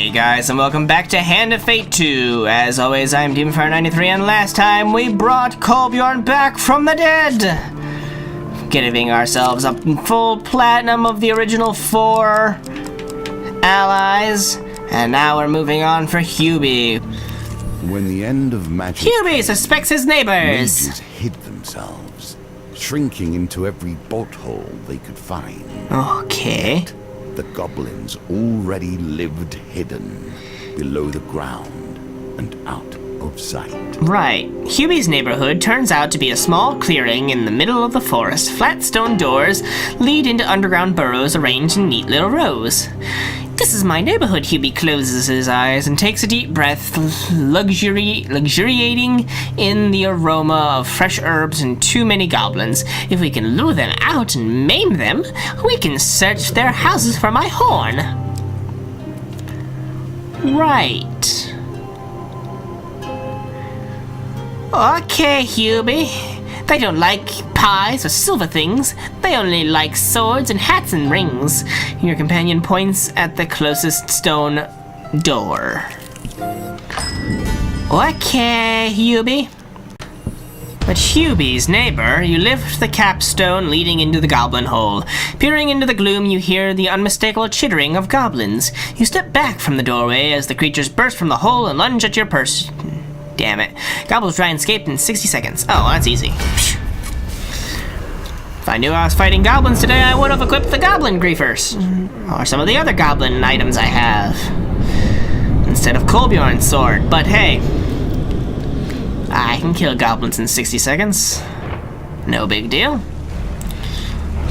Hey guys, and welcome back to Hand of Fate 2. As always, I'm DemonFire93, and last time we brought Kolbjorn back from the dead, giving ourselves a full platinum of the original 4 allies, and now we're moving on for Hubie. When the end of magic Hubie suspects his neighbors. mages hid themselves, shrinking into every bolt hole they could find. Okay. The goblins already lived hidden below the ground and out of sight. Right. Hubie's neighborhood turns out to be a small clearing in the middle of the forest. Flat stone doors lead into underground burrows arranged in neat little rows. This is my neighborhood, Hubie closes his eyes and takes a deep breath, luxuriating in the aroma of fresh herbs and too many goblins. If we can lure them out and maim them, we can search their houses for my horn. Right. Okay, Hubie. They don't like pies or silver things. They only like swords and hats and rings. Your companion points at the closest stone door. Okay, Hubie. But Hubie's neighbor, you lift the capstone leading into the goblin hole. Peering into the gloom, you hear the unmistakable chittering of goblins. You step back from the doorway as the creatures burst from the hole and lunge at your purse. Damn it. Goblins try and escape in 60 seconds. Oh, that's easy. If I knew I was fighting goblins today, I would have equipped the goblin griefers. Or some of the other goblin items I have. Instead of Kolbjorn's sword. But hey, I can kill goblins in 60 seconds. No big deal.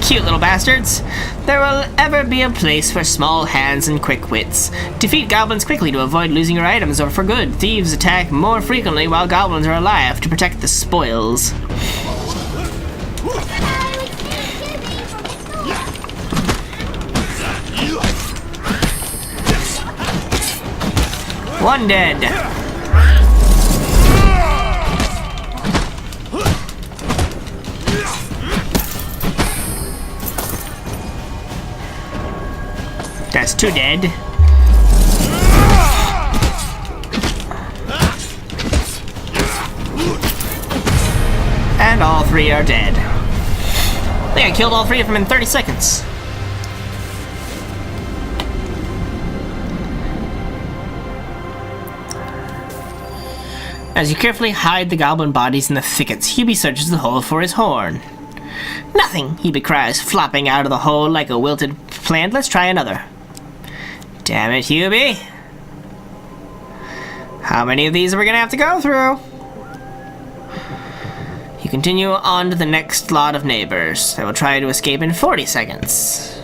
Cute little bastards. There will ever be a place for small hands and quick wits. Defeat goblins quickly to avoid losing your items, or for good. Thieves attack more frequently while goblins are alive to protect the spoils. One dead. That's 2 dead. And all 3 are dead. I think I killed all 3 of them in 30 seconds. As you carefully hide the goblin bodies in the thickets, Hubie searches the hole for his horn. Nothing, Hubie cries, flopping out of the hole like a wilted plant. Let's try another. Damn it, Hubie. How many of these are we gonna have to go through? You continue on to the next lot of neighbors. They will try to escape in 40 seconds.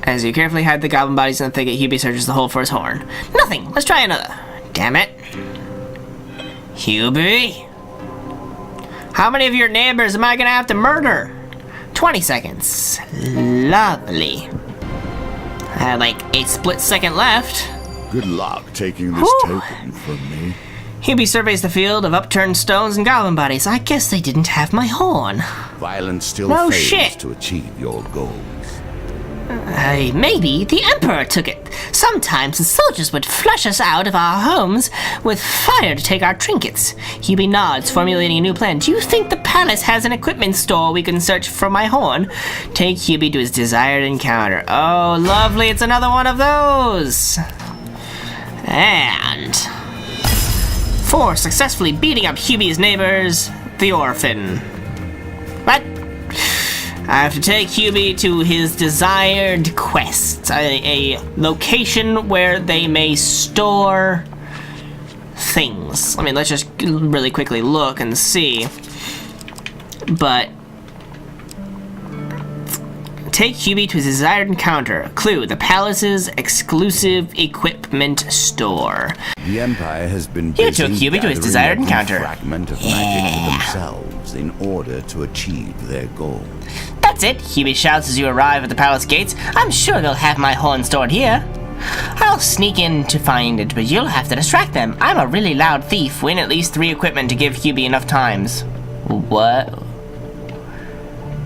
As you carefully hide the goblin bodies in the thicket, Hubie searches the hole for his horn. Nothing! Let's try another. Damn it. Hubie? How many of your neighbors am I gonna have to murder? 20 seconds. Lovely. I have like a split second left. Good luck taking this token from me. Hubie surveys the field of upturned stones and goblin bodies. I guess they didn't have my horn. Violence still No fails shit. to achieve your goals. Maybe the Emperor took it. Sometimes the soldiers would flush us out of our homes with fire to take our trinkets. Hubie nods, formulating a new plan. Do you think the palace has an equipment store we can search for my horn? Take Hubie to his desired encounter. Oh, lovely, it's another one of those. And for successfully beating up Hubie's neighbors, the orphan. What? I have to take Hubie to his desired quest, a location where they may store things. I mean, let's just really quickly look and see. But take Hubie to his desired encounter. Clue, the palace's exclusive equipment store. The Empire has been You busy took Hubie to his gathering desired every encounter. fragment of magic for themselves in order to achieve their goal. That's it, Hubie shouts as you arrive at the palace gates. I'm sure they'll have my horn stored here. I'll sneak in to find it, but you'll have to distract them. I'm a really loud thief. Win at least 3 equipment to give Hubie enough times. What?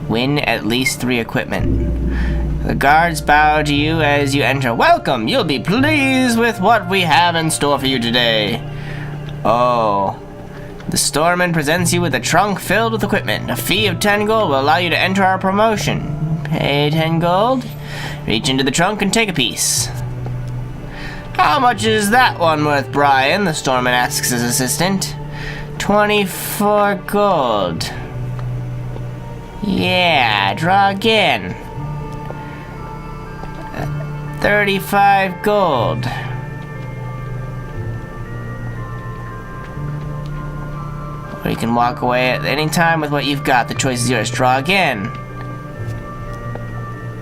Win at least 3 equipment. The guards bow to you as you enter. Welcome! You'll be pleased with what we have in store for you today. Oh. The storeman presents you with a trunk filled with equipment. A fee of 10 gold will allow you to enter our promotion. Pay 10 gold. Reach into the trunk and take a piece. How much is that one worth, Brian? The storeman asks his assistant. 24 gold. Yeah, draw again. 35 gold. Or you can walk away at any time with what you've got. The choice is yours. Draw again.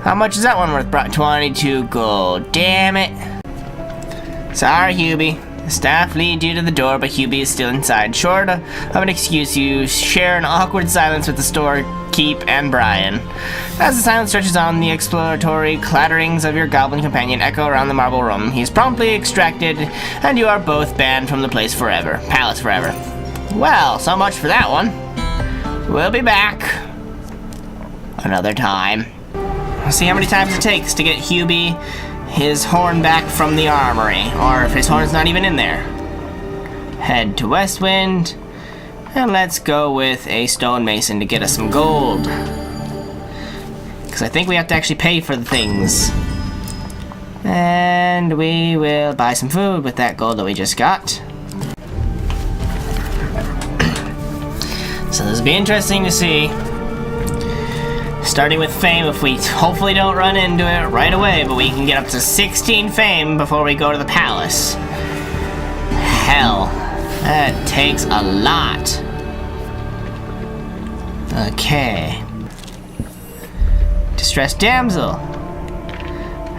How much is that one worth? 22 gold. Damn it. Sorry, Hubie. The staff lead you to the door, but Hubie is still inside. Short of an excuse, you share an awkward silence with the storekeep and Brian. As the silence stretches on, the exploratory clatterings of your goblin companion echo around the marble room. He is promptly extracted, and you are both banned from the palace forever. Well, so much for that one. We'll be back another time. We'll see how many times it takes to get Hubie his horn back from the armory, or if his horn's not even in there. Head to Westwind, and let's go with a stonemason to get us some gold. Because I think we have to actually pay for the things. And we will buy some food with that gold that we just got. So this will be interesting to see. Starting with fame, if we hopefully don't run into it right away, but we can get up to 16 fame before we go to the palace. Hell, that takes a lot. Okay. Distressed damsel.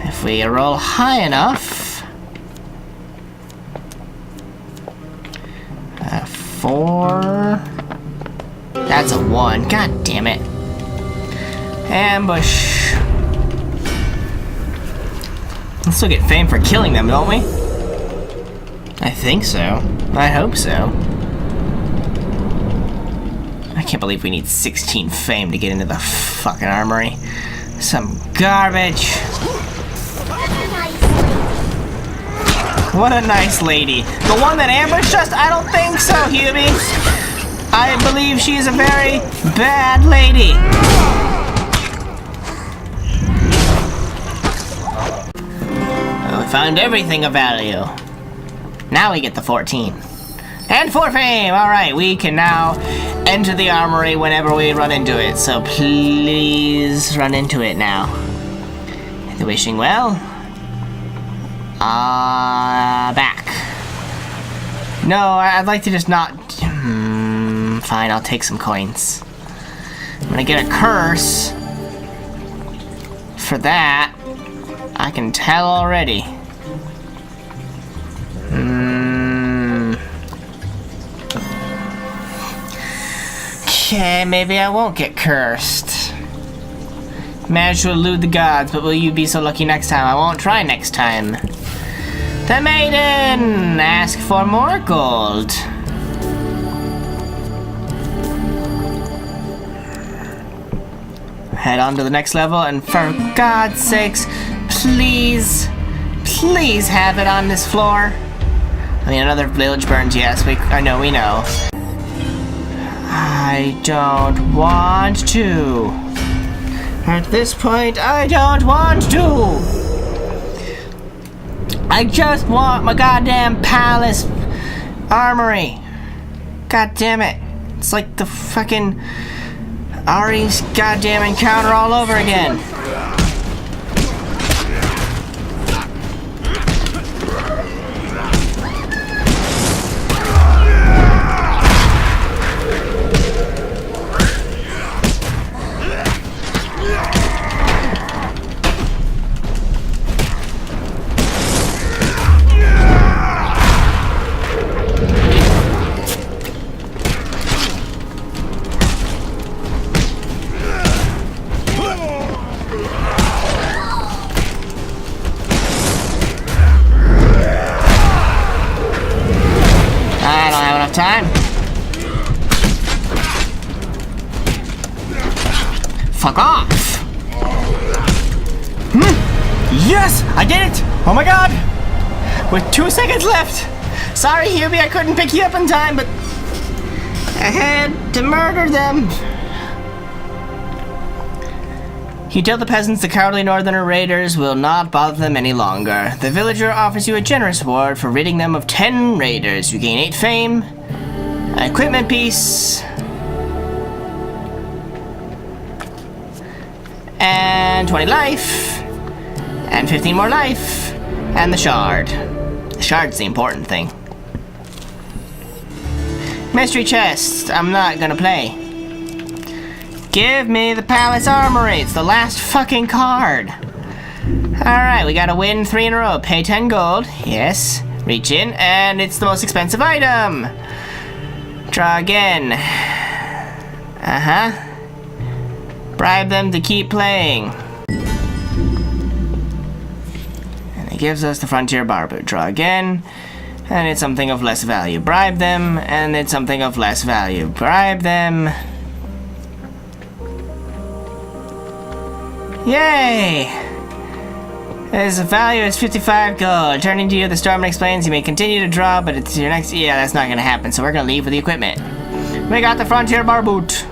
If we roll high enough. 4. That's a 1. God damn it. Ambush. We'll still get fame for killing them, don't we? I think so. I hope so. I can't believe we need 16 fame to get into the fucking armory. Some garbage. What a nice lady. The one that ambushed us? I don't think so, Hubie. I believe she is a very bad lady. We found everything of value. Now we get the 14. And 4 fame! Alright, we can now enter the armory whenever we run into it. So please run into it now. The wishing well. Back. No, I'd like to just not... fine, I'll take some coins. I'm gonna get a curse. For that. I can tell already. Okay, maybe I won't get cursed. Managed to elude the gods, but will you be so lucky next time? I won't try next time. The maiden! Ask for more gold. Head on to the next level, and for God's sakes, please have it on this floor. I mean, another village burns, yes, I know, we know. I don't want to. At this point, I don't want to. I just want my goddamn palace armory. God damn it. It's like the fucking Ari's goddamn encounter all over again. Time. Fuck off. Yes! I did it! Oh my god! With 2 seconds left! Sorry, Hubie, I couldn't pick you up in time, but I had to murder them. You tell the peasants the cowardly northerner raiders will not bother them any longer. The villager offers you a generous reward for ridding them of 10 raiders. You gain 8 fame, an equipment piece, and 20 life, and 15 more life, and the shard. The shard's the important thing. Mystery chest, I'm not gonna play. Give me the palace armory, it's the last fucking card. Alright, we gotta win 3 in a row. Pay 10 gold, yes. Reach in, and it's the most expensive item. Draw again. Bribe them to keep playing. And it gives us the frontier barboot. Draw again, and it's something of less value. Bribe them, and it's something of less value. Bribe them. Yay! His value is 55 gold. Turning to you, the Stormman explains you may continue to draw, but it's your next... Yeah, that's not gonna happen, so we're gonna leave with the equipment. We got the Frontier Barboot,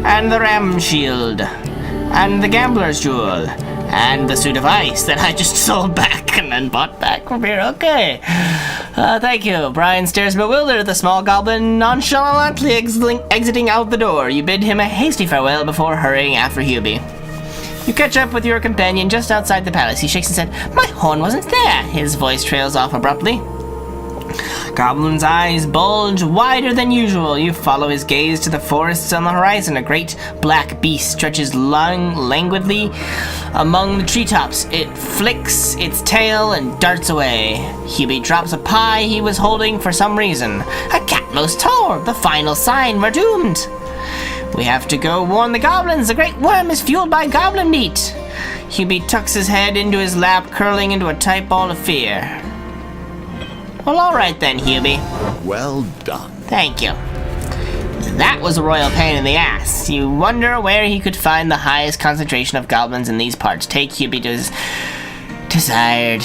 and the Ram Shield, and the Gambler's Jewel, and the Suit of Ice that I just sold back and then bought back from here. Okay. Thank you. Brian stares bewildered at the small goblin nonchalantly exiting out the door. You bid him a hasty farewell before hurrying after Hubie. You catch up with your companion just outside the palace. He shakes his head. My horn wasn't there. His voice trails off abruptly. Goblin's eyes bulge wider than usual. You follow his gaze to the forests on the horizon. A great black beast stretches languidly among the treetops. It flicks its tail and darts away. Hubie drops a pie he was holding for some reason. A Catmo's Tower, the final sign. We're doomed. We have to go warn the goblins. The great worm is fueled by goblin meat. Hubie tucks his head into his lap, curling into a tight ball of fear. Well, alright then, Hubie. Well done. Thank you. That was a royal pain in the ass. You wonder where he could find the highest concentration of goblins in these parts. Take Hubie to his desired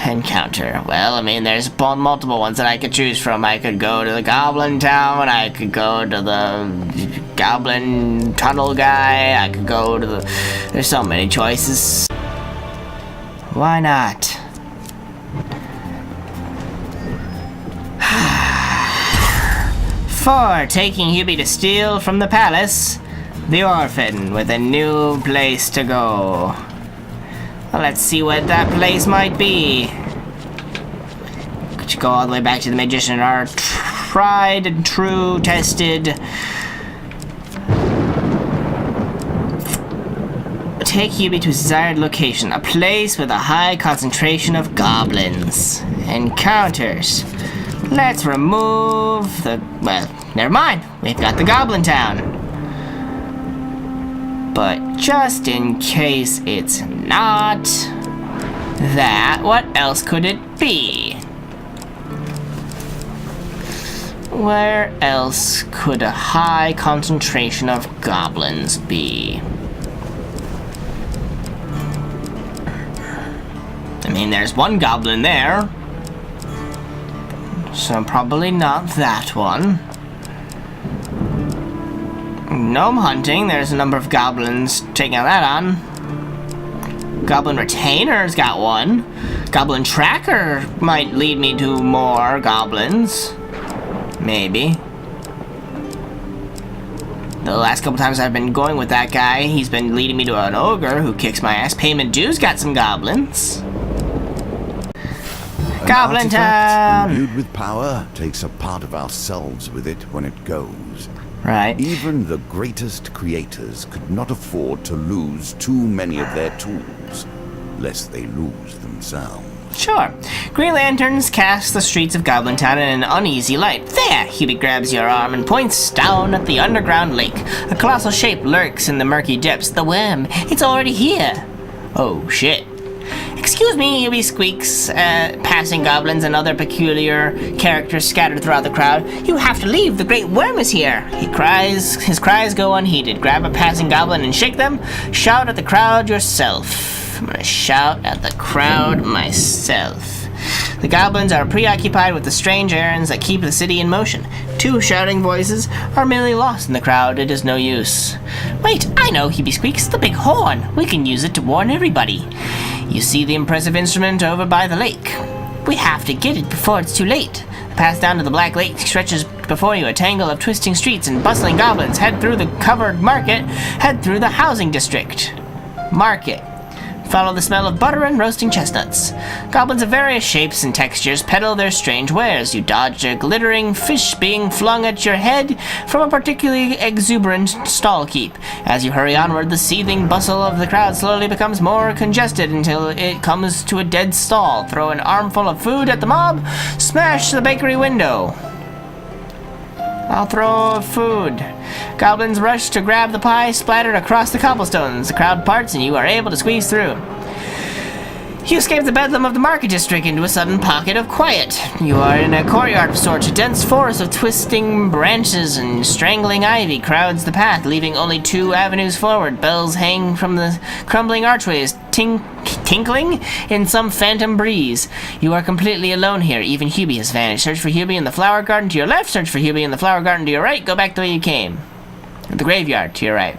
encounter. Well, I mean, there's multiple ones that I could choose from. I could go to the Goblin Town, I could go to the Goblin Tunnel guy, I could go to the... There's so many choices. Why not? For taking Hubie to steal from the palace, the orphan with a new place to go. Well, let's see what that place might be. Could you go all the way back to the magician, our tried and true tested... Take Hubie to his desired location, a place with a high concentration of goblins. Encounters. Let's remove the... Well, never mind. We've got the Goblin Town. But just in case it's not that, what else could it be? Where else could a high concentration of goblins be? I mean, there's one goblin there. So probably not that one. Gnome hunting, there's a number of goblins taking that on. Goblin Retainer's got one. Goblin Tracker might lead me to more goblins. Maybe. The last couple times I've been going with that guy, he's been leading me to an ogre who kicks my ass. Payment Due's got some goblins. Goblin Town! Imbued with power takes a part of ourselves with it when it goes. Right. Even the greatest creators could not afford to lose too many of their tools, lest they lose themselves. Sure. Green lanterns cast the streets of Goblin Town in an uneasy light. There! Hubie grabs your arm and points down at the underground lake. A colossal shape lurks in the murky depths. The worm! It's already here! Oh, shit. Excuse me, Hubie squeaks, passing goblins and other peculiar characters scattered throughout the crowd. You have to leave, the great worm is here! He cries, his cries go unheeded. Grab a passing goblin and shake them. Shout at the crowd yourself. I'm gonna shout at the crowd myself. The goblins are preoccupied with the strange errands that keep the city in motion. Two shouting voices are merely lost in the crowd. It is no use. Wait, I know, Hubie squeaks. The big horn. We can use it to warn everybody. You see the impressive instrument over by the lake. We have to get it before it's too late. The path down to the Black Lake stretches before you. A tangle of twisting streets and bustling goblins head through the covered market, head through the housing district. Market. Follow the smell of butter and roasting chestnuts. Goblins of various shapes and textures peddle their strange wares. You dodge a glittering fish being flung at your head from a particularly exuberant stall keep. As you hurry onward, the seething bustle of the crowd slowly becomes more congested until it comes to a dead stall. Throw an armful of food at the mob. Smash the bakery window. I'll throw food. Goblins rush to grab the pie splattered across the cobblestones. The crowd parts and you are able to squeeze through. You escape the bedlam of the market district into a sudden pocket of quiet. You are in a courtyard of sorts. A dense forest of twisting branches and strangling ivy crowds the path, leaving only two avenues forward. Bells hang from the crumbling archways, tinkling in some phantom breeze. You are completely alone here. Even Hubie has vanished. Search for Hubie in the flower garden to your left. Search for Hubie in the flower garden to your right. Go back the way you came. The graveyard to your right.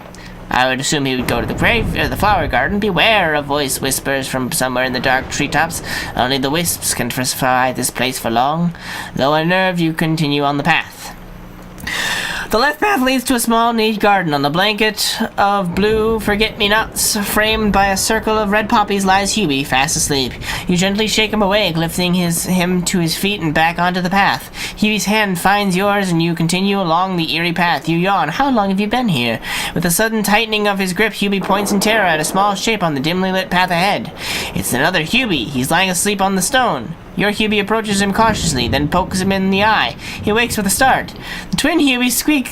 I would assume he would go to the flower garden. Beware, a voice whispers from somewhere in the dark treetops. Only the wisps can fly this place for long. Though unnerved, you continue on the path. The left path leads to a small, neat garden. On the blanket of blue forget-me-nots, framed by a circle of red poppies, lies Hubie, fast asleep. You gently shake him awake, lifting him to his feet and back onto the path. Hubie's hand finds yours, and you continue along the eerie path. You yawn. How long have you been here? With a sudden tightening of his grip, Hubie points in terror at a small shape on the dimly lit path ahead. It's another Hubie. He's lying asleep on the stone. Your Hubie approaches him cautiously, then pokes him in the eye. He wakes with a start. The twin Hubies squeak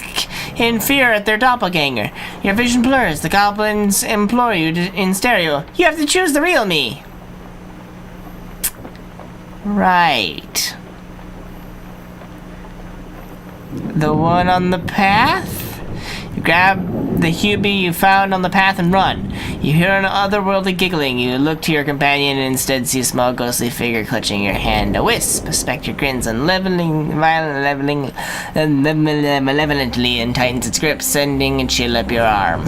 in fear at their doppelganger. Your vision blurs. The goblins implore you in stereo. You have to choose the real me. Right. The one on the path? You grab the Hubie you found on the path and run. You hear an otherworldly giggling. You look to your companion and instead see a small ghostly figure clutching your hand. A wisp. A spectre grins malevolently and tightens its grip, sending a chill up your arm.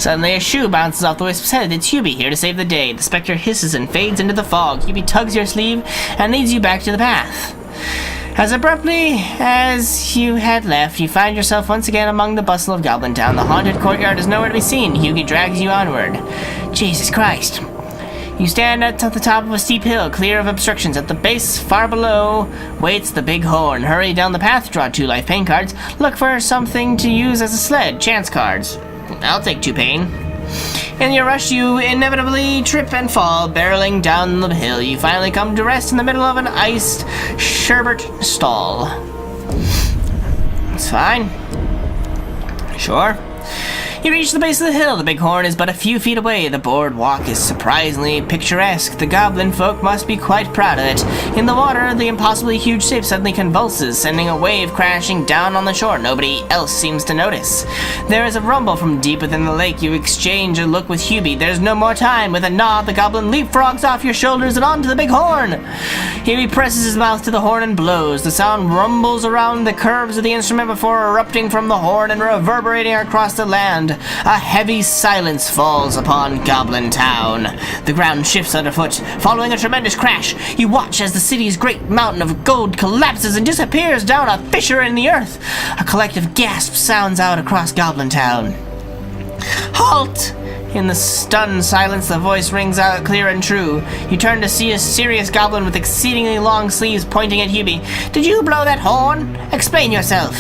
Suddenly, a shoe bounces off the wisp's head. It's Hubie, here to save the day. The spectre hisses and fades into the fog. Hubie tugs your sleeve and leads you back to the path. As abruptly as you had left, you find yourself once again among the bustle of Goblin Town. The haunted courtyard is nowhere to be seen. Hubie drags you onward. Jesus Christ. You stand at the top of a steep hill, clear of obstructions. At the base, far below, waits the big horn. Hurry down the path, draw 2 life pain cards. Look for something to use as a sled. Chance cards. I'll take 2 pain. In your rush, you inevitably trip and fall, barreling down the hill. You finally come to rest in the middle of an iced sherbet stall. It's fine. Sure. You reach the base of the hill. The big horn is but a few feet away. The boardwalk is surprisingly picturesque. The goblin folk must be quite proud of it. In the water, the impossibly huge shape suddenly convulses, sending a wave crashing down on the shore. Nobody else seems to notice. There is a rumble from deep within the lake. You exchange a look with Hubie. There's no more time. With a nod, the goblin leapfrogs off your shoulders and onto the big horn. Hubie presses his mouth to the horn and blows. The sound rumbles around the curves of the instrument before erupting from the horn and reverberating across the land. A heavy silence falls upon Goblin Town. The ground shifts underfoot, following a tremendous crash. You watch as the city's great mountain of gold collapses and disappears down a fissure in the earth. A collective gasp sounds out across Goblin Town. Halt! In the stunned silence, the voice rings out clear and true. You turn to see a serious goblin with exceedingly long sleeves pointing at Hubie. Did you blow that horn? Explain yourself.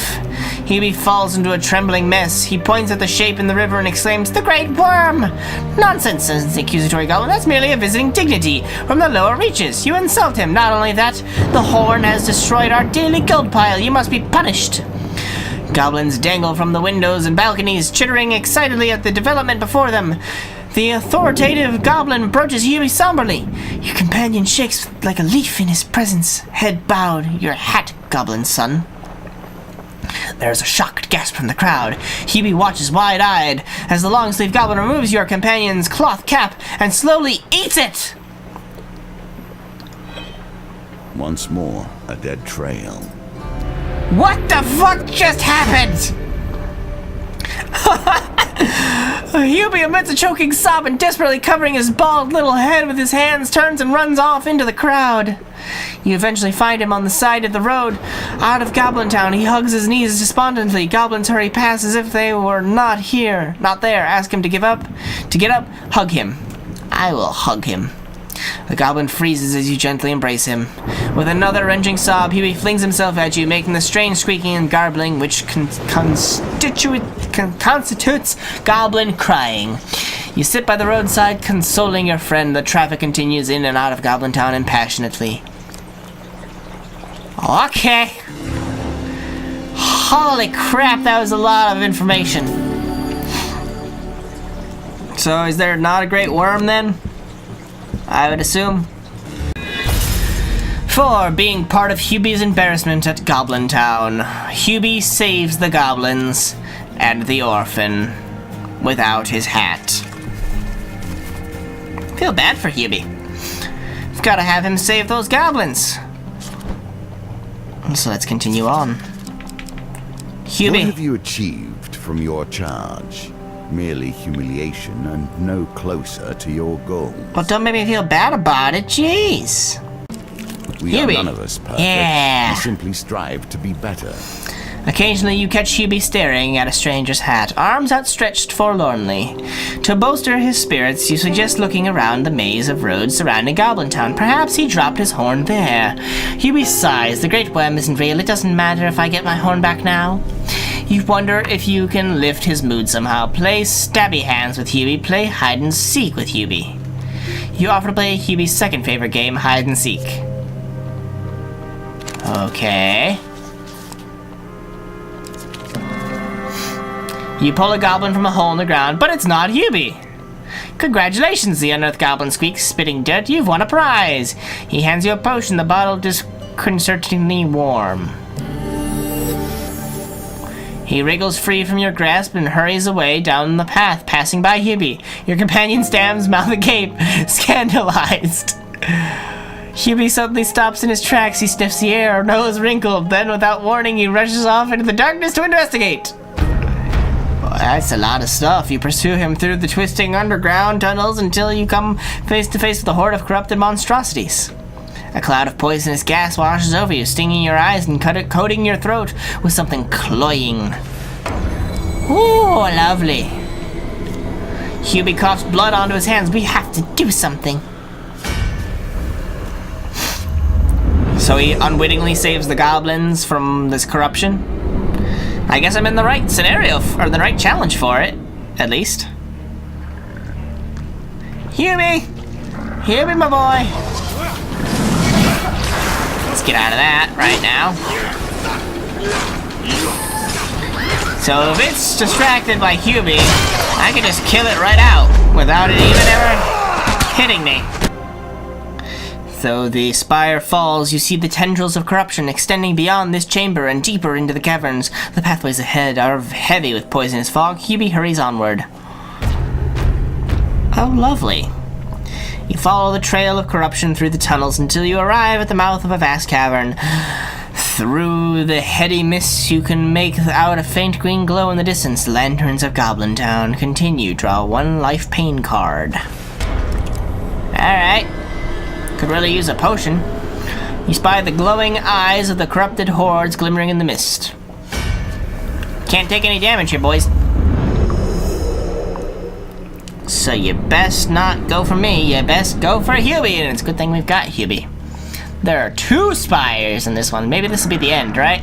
Hubie falls into a trembling mess. He points at the shape in the river and exclaims, "The Great Worm!" "Nonsense," says the accusatory goblin. "That's merely a visiting dignity from the lower reaches. You insult him. Not only that, the horn has destroyed our daily gold pile. You must be punished." Goblins dangle from the windows and balconies, chittering excitedly at the development before them. The authoritative goblin approaches Hubie somberly. Your companion shakes like a leaf in his presence, head bowed. Your hat, goblin son. There's a shocked gasp from the crowd. Hubie watches wide-eyed as the long-sleeved goblin removes your companion's cloth cap and slowly eats it! Once more, a dead trail. What the fuck just happened? Hubie emits a choking sob and, desperately covering his bald little head with his hands, turns and runs off into the crowd. You eventually find him on the side of the road, out of Goblin Town. He hugs his knees despondently. Goblins hurry past as if they were not there. Ask him to give up. To get up, hug him. I will hug him. The goblin freezes as you gently embrace him. With another wrenching sob, Hubie flings himself at you, making the strange squeaking and garbling which constitutes goblin crying. You sit by the roadside, consoling your friend. The traffic continues in and out of Goblin Town impassionately. Okay. Holy crap, that was a lot of information. So, is there not a great worm then? I would assume. For being part of Hubie's embarrassment at Goblin Town, Hubie saves the goblins and the orphan without his hat. Feel bad for Hubie. We've got to have him save those goblins. So let's continue on. Hubie. What have you achieved from your charge? Merely humiliation and no closer to your goal. Well, don't make me feel bad about it, jeez. We Hubie. are none of us perfect. Yeah. We simply strive to be better. Occasionally you catch Hubie staring at a stranger's hat, arms outstretched forlornly. To bolster his spirits, you suggest looking around the maze of roads surrounding Goblin Town. Perhaps he dropped his horn there. Hubie sighs. The great worm isn't real. It doesn't matter if I get my horn back now. You wonder if you can lift his mood somehow. Play stabby hands with Hubie. Play hide and seek with Hubie. You offer to play Hubie's second favorite game, hide and seek. Okay. You pull a goblin from a hole in the ground, but it's not Hubie. Congratulations, the unearthed goblin squeaks, spitting dirt. You've won a prize. He hands you a potion, the bottle disconcertingly warm. He wriggles free from your grasp and hurries away down the path, passing by Hubie. Your companion stands, mouth agape, scandalized. Hubie suddenly stops in his tracks. He sniffs the air, nose wrinkled. Then, without warning, he rushes off into the darkness to investigate. Well, that's a lot of stuff. You pursue him through the twisting underground tunnels until you come face to face with a horde of corrupted monstrosities. A cloud of poisonous gas washes over you, stinging your eyes and coating your throat with something cloying. Ooh, lovely. Hubie coughs blood onto his hands. We have to do something. So he unwittingly saves the goblins from this corruption. I guess I'm in the right scenario, or the right challenge for it, at least. Hubie! Hubie, my boy! Let's get out of that right now. So if it's distracted by Hubie, I can just kill it right out without it even ever hitting me. Though the spire falls, you see the tendrils of corruption extending beyond this chamber and deeper into the caverns. The pathways ahead are heavy with poisonous fog. Hubie hurries onward. Oh, lovely. You follow the trail of corruption through the tunnels until you arrive at the mouth of a vast cavern. Through the heady mists you can make out a faint green glow in the distance. The lanterns of Goblin Town. Continue. Draw one life pain card. Alright. Could really use a potion. You spy the glowing eyes of the corrupted hordes glimmering in the mist. Can't take any damage here, boys. So you best not go for me, you best go for Hubie, and it's a good thing we've got Hubie. There are 2 spires in this one. Maybe this will be the end, right?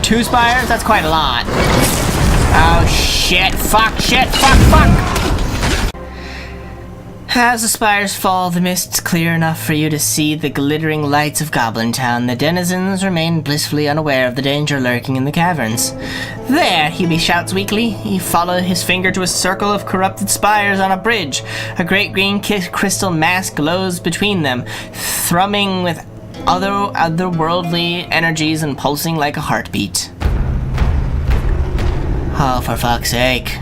2 spires? That's quite a lot. Oh shit, fuck, shit, fuck! As the spires fall, the mist's clear enough for you to see the glittering lights of Goblin Town. The denizens remain blissfully unaware of the danger lurking in the caverns. There, Hubie shouts weakly. You follow his finger to a circle of corrupted spires on a bridge. A great green crystal mass glows between them, thrumming with otherworldly energies and pulsing like a heartbeat. Oh, for fuck's sake.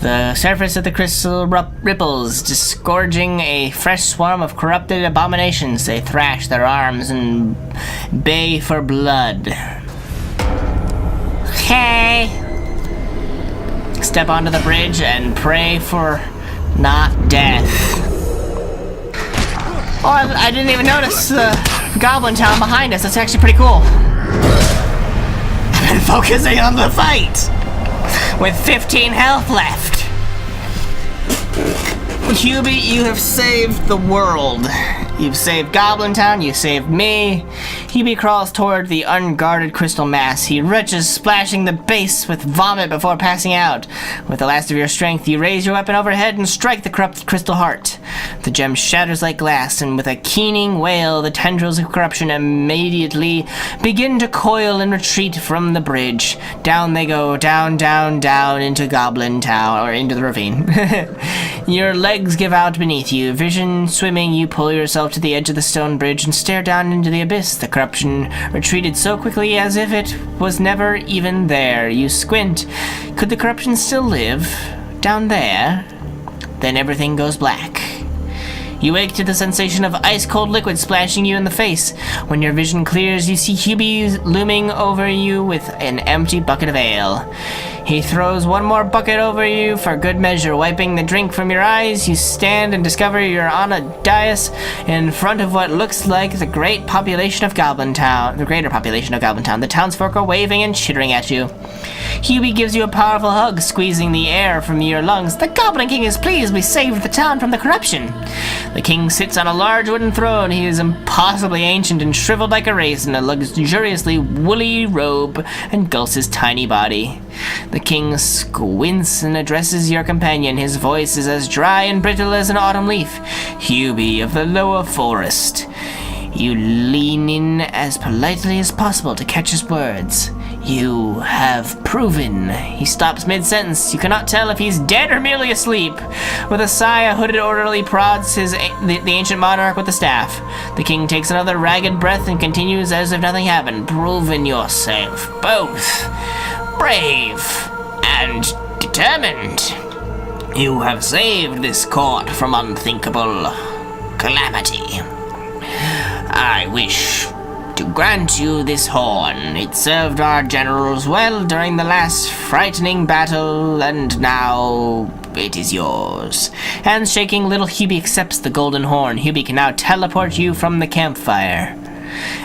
The surface of the crystal ripples, disgorging a fresh swarm of corrupted abominations. They thrash their arms and bay for blood. Okay. Step onto the bridge and pray for not death. Oh, I didn't even notice the Goblin Town behind us. That's actually pretty cool. I've been focusing on the fight with 15 health left. Hubie, you have saved the world. You've saved Goblin Town, you saved me. Hubie crawls toward the unguarded crystal mass. He retches, splashing the base with vomit before passing out. With the last of your strength, you raise your weapon overhead and strike the corrupted crystal heart. The gem shatters like glass, and with a keening wail, the tendrils of corruption immediately begin to coil and retreat from the bridge. Down they go, down, down, down into Goblin Town, or into the ravine. Your legs give out beneath you. Vision swimming, you pull yourself to the edge of the stone bridge and stare down into the abyss. The corruption retreated so quickly as if it was never even there. You squint. Could the corruption still live down there? Then everything goes black. You wake to the sensation of ice-cold liquid splashing you in the face. When your vision clears, you see Hubie looming over you with an empty bucket of ale. He throws one more bucket over you for good measure. Wiping the drink from your eyes, you stand and discover you're on a dais in front of what looks like the greater population of Goblin Town. The townsfolk are waving and chittering at you. Hubie gives you a powerful hug, squeezing the air from your lungs. The Goblin King is pleased we saved the town from the corruption. The king sits on a large wooden throne. He is impossibly ancient and shriveled like a raisin, a luxuriously woolly robe engulfs his tiny body. The king squints and addresses your companion. His voice is as dry and brittle as an autumn leaf. Hubie of the lower forest. You lean in as politely as possible to catch his words. You have proven. He stops mid-sentence. You cannot tell if he's dead or merely asleep. With a sigh, a hooded orderly prods the ancient monarch with the staff. The king takes another ragged breath and continues as if nothing happened. Proven yourself both brave and determined. You have saved this court from unthinkable calamity. I wish to grant you this horn. It served our generals well during the last frightening battle, and now it is yours. Hands shaking, little Hubie accepts the golden horn. Hubie can now teleport you from the campfire.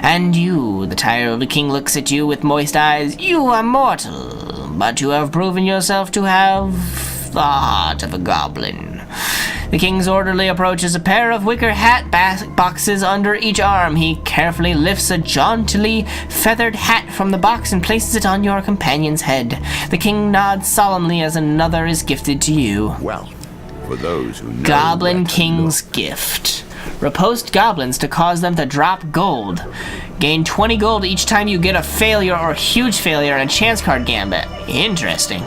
And you, the tired king looks at you with moist eyes. You are mortal, but you have proven yourself to have the heart of a goblin. The king's orderly approaches a pair of wicker hat boxes under each arm. He carefully lifts a jauntily feathered hat from the box and places it on your companion's head. The king nods solemnly as another is gifted to you. Well, for those who know Goblin King's gift. Repost goblins to cause them to drop gold. Gain 20 gold each time you get a failure or huge failure in a chance card gambit. Interesting.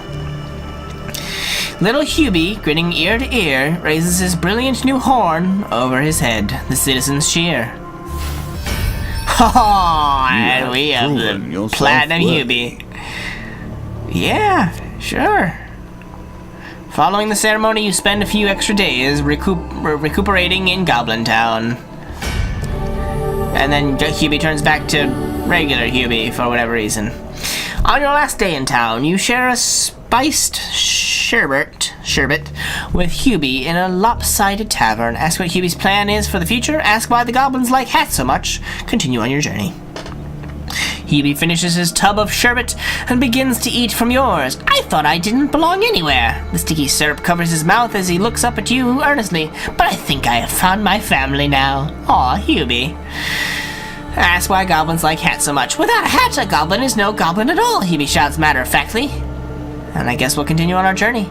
Little Hubie, grinning ear to ear, raises his brilliant new horn over his head. The citizens cheer. Oh, and we have the Platinum Hubie. Yeah, sure. Following the ceremony, you spend a few extra days recuperating in Goblin Town. And then Hubie turns back to regular Hubie for whatever reason. On your last day in town, you share a spiced sherbet with Hubie in a lopsided tavern. Ask what Hubie's plan is for the future. Ask why the goblins like hats so much. Continue on your journey. Hubie finishes his tub of sherbet and begins to eat from yours. I thought I didn't belong anywhere. The sticky syrup covers his mouth as he looks up at you earnestly. But I think I have found my family now. Aw, Hubie. Ask why goblins like hats so much. Without a hat, a goblin is no goblin at all, Hubie shouts matter-of-factly. And I guess we'll continue on our journey.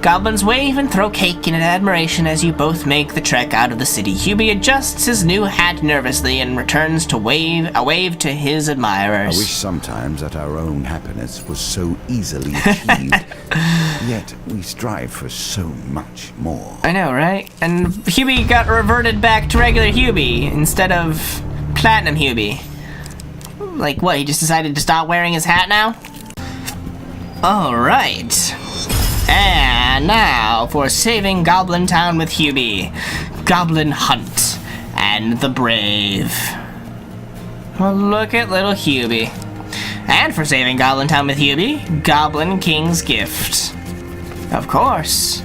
Goblins wave and throw cake in admiration as you both make the trek out of the city. Hubie adjusts his new hat nervously and returns to a wave to his admirers. I wish sometimes that our own happiness was so easily achieved. Yet we strive for so much more. I know, right? And Hubie got reverted back to regular Hubie instead of Platinum Hubie. Like what, he just decided to stop wearing his hat now? Alright. And now for saving Goblin Town with Hubie. Goblin Hunt and the Brave. Well, look at little Hubie. And for saving Goblin Town with Hubie, Goblin King's Gift. Of course.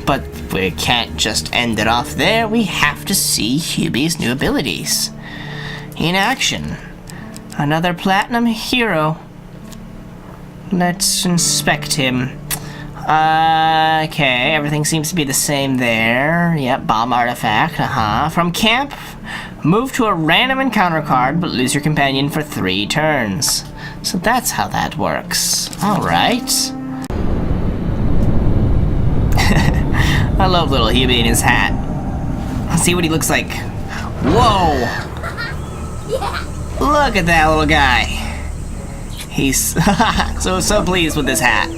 But we can't just end it off there. We have to see Hubie's new abilities in action. Another platinum hero. Let's inspect him. Okay, everything seems to be the same there. Yep, bomb artifact, From camp, move to a random encounter card, but lose your companion for 3 turns. So that's how that works. Alright. I love little Hubie in his hat. Let's see what he looks like. Whoa! Look at that little guy. He's so pleased with this hat.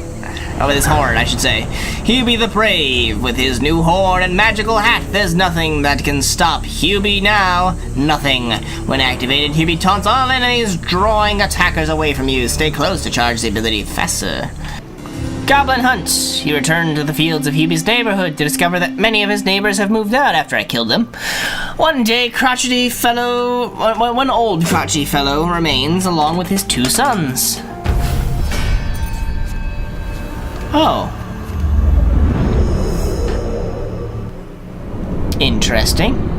Oh, with his horn, I should say. Hubie the Brave, with his new horn and magical hat. There's nothing that can stop Hubie now. Nothing. When activated, Hubie taunts all enemies, drawing attackers away from you. Stay close to charge the ability faster. Goblin Hunt. You return to the fields of Hubie's neighborhood to discover that many of his neighbors have moved out after I killed them. One old crotchety fellow remains along with his 2 sons. Oh. Interesting.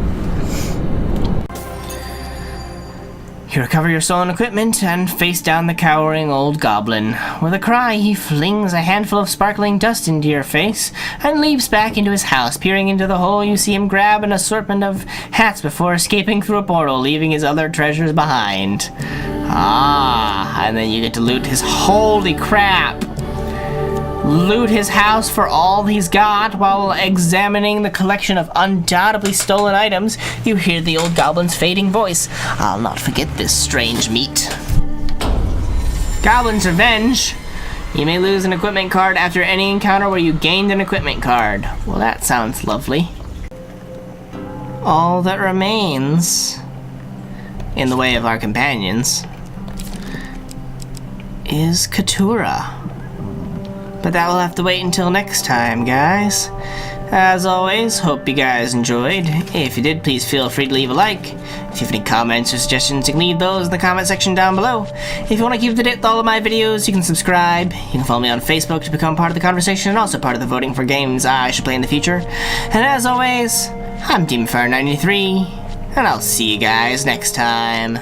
You recover your stolen equipment and face down the cowering old goblin. With a cry, he flings a handful of sparkling dust into your face and leaps back into his house. Peering into the hole, you see him grab an assortment of hats before escaping through a portal, leaving his other treasures behind. And then you get to loot his... Holy crap! Loot his house for all he's got. While examining the collection of undoubtedly stolen items, you hear the old goblin's fading voice. I'll not forget this strange meat. Goblin's Revenge. You may lose an equipment card after any encounter where you gained an equipment card. Well, that sounds lovely. All that remains, in the way of our companions, is Katura. But that will have to wait until next time, guys. As always, hope you guys enjoyed. If you did, please feel free to leave a like. If you have any comments or suggestions, you can leave those in the comment section down below. If you want to keep up to date with all of my videos, you can subscribe. You can follow me on Facebook to become part of the conversation and also part of the voting for games I should play in the future. And as always, I'm DemonFire93, and I'll see you guys next time.